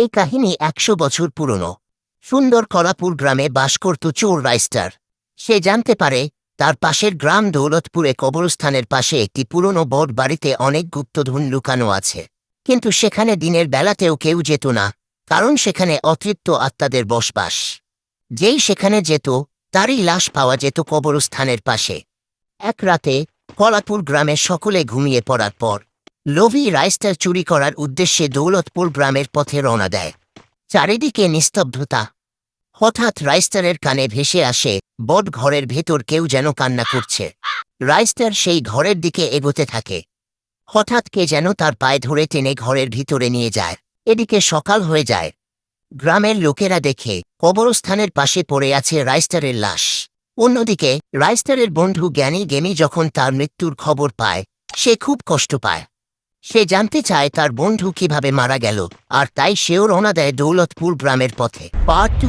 এই কাহিনী ১০০ বছর পুরনো। সুন্দর কলাপুর গ্রামে বাস করত চোর রাইস্টার। সে জানতে পারে তার পাশের গ্রাম দৌলতপুরে কবরস্থানের পাশে একটি পুরনো বট বাড়িতে অনেক গুপ্তধন লুকানো আছে। কিন্তু সেখানে দিনের বেলাতেও কেউ যেত না, কারণ সেখানে অতৃপ্ত আত্মাদের বসবাস। যেই সেখানে যেত তারই লাশ পাওয়া যেত কবরস্থানের পাশে। এক রাতে কলাপুর গ্রামে সকলে ঘুমিয়ে পড়ার পর লোভী রাইস্টার চুরি করার উদ্দেশ্যে দৌলতপুর গ্রামের পথে রওনা দেয়। চারিদিকে নিস্তব্ধতা। হঠাৎ রাইস্টারের কানে ভেসে আসে বট ঘরের ভেতর কেউ যেন কান্না করছে। রাইস্টার সেই ঘরের দিকে এগোতে থাকে। হঠাৎ কে যেন তার পায়ে ধরে টেনে ঘরের ভিতরে নিয়ে যায়। এদিকে সকাল হয়ে যায়। গ্রামের লোকেরা দেখে কবরস্থানের পাশে পড়ে আছে রাইস্টারের লাশ। অন্যদিকে রাইস্টারের বন্ধু জ্ঞানী গেমি যখন তার মৃত্যুর খবর পায়, সে খুব কষ্ট পায়। সে জানতে চায় তার বন্ধু কিভাবে মারা গেল, আর তাই সেও রওনা দেয় দৌলতপুর গ্রামের পথে। পার্ট 2